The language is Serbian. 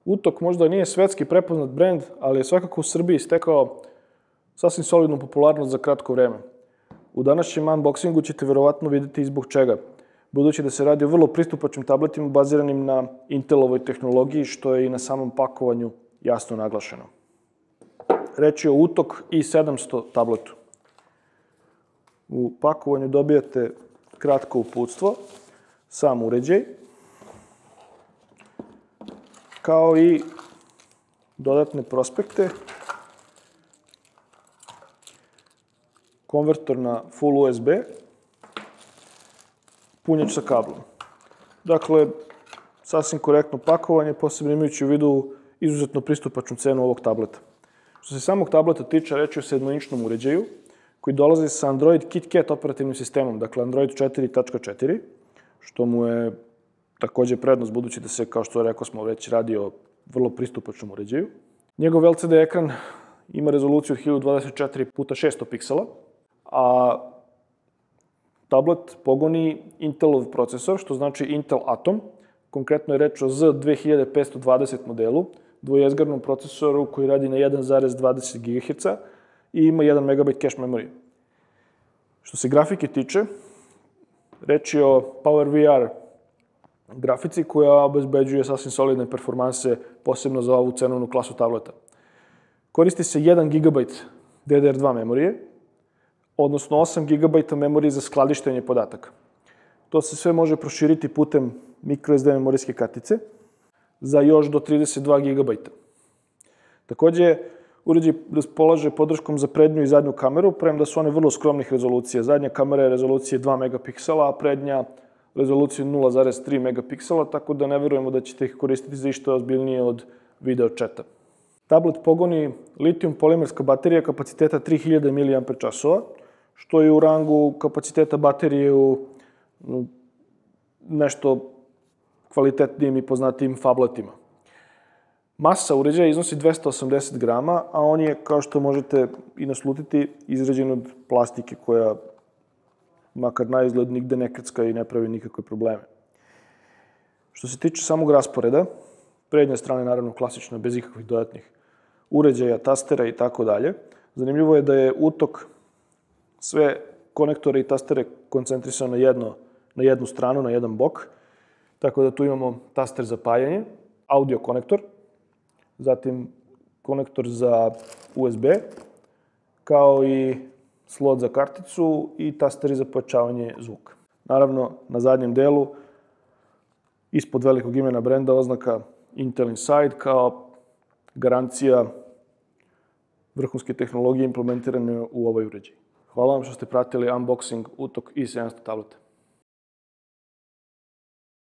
Utok možda nije svetski prepoznat brend, ali je svakako u Srbiji stekao sasvim solidnu popularnost za kratko vreme. U današnjem unboxingu ćete verovatno vidjeti i zbog čega, budući da se radi o vrlo pristupačnim tabletima baziranim na Intelovoj tehnologiji, što je i na samom pakovanju jasno naglašeno. Reč je o Utok i700 tabletu. U pakovanju dobijate kratko uputstvo, sam uređaj, kao i dodatne prospekte, konvertor na full USB, punjač sa kablom. Dakle, sasvim korektno pakovanje, posebno imajući u vidu izuzetno pristupačnu cenu ovog tableta. Što se samog tableta tiče, reč je o 7-inčnom uređaju, koji dolazi sa Android KitKat operativnim sistemom, dakle Android 4.4, što mu je takođe prednost, budući da se, kao što rekao smo, već radi o vrlo pristupačnom uređaju. Njegov LCD ekran ima rezoluciju od 1024x600 piksela, a tablet pogoni Intelov procesor, što znači Intel Atom. Konkretno je reč o Z2520 modelu, dvojezgarnom procesoru koji radi na 1,20 GHz i ima 1 MB cache memorije. Što se grafike tiče, reč je o PowerVR grafici koja obezbeđuje sasvim solidne performanse, posebno za ovu cenovnu klasu tableta. Koristi se 1 GB DDR2 memorije, odnosno 8 GB memorije za skladištenje podataka. To se sve može proširiti putem microSD memorijske kartice za još do 32 GB. Takođe, uređaj raspolaže podrškom za prednju i zadnju kameru, premda su one vrlo skromnih rezolucija. Zadnja kamera je rezolucije 2 megapiksela, a prednja rezoluciju 0,3 megapiksela, tako da ne verujemo da ćete ih koristiti za išta ozbiljnije od video četa. Tablet pogoni litijum polimerska baterija kapaciteta 3000 mAh, što je u rangu kapaciteta baterije u nešto kvalitetnijim i poznatijim fabletima. Masa uređaja iznosi 280 grama, a on je, kao što možete i naslutiti, izrađen od plastike koja, makar na izgled, nigde ne krcka i ne pravi nikakve probleme. Što se tiče samog rasporeda, prednja strana je naravno klasična, bez ikakvih dodatnih uređaja, tastera i tako dalje. Zanimljivo je da je Utok sve konektore i tastere koncentrisao na jednu stranu, na jedan bok, tako da tu imamo taster za pajanje, audio konektor, zatim konektor za USB, kao i slot za karticu i tasteri za pojačavanje zvuka. Naravno, na zadnjem delu, ispod velikog imena brenda, oznaka Intel Inside kao garancija vrhunske tehnologije implementirane u ovaj uređaj. Hvala vam što ste pratili unboxing Utok i700 tableta.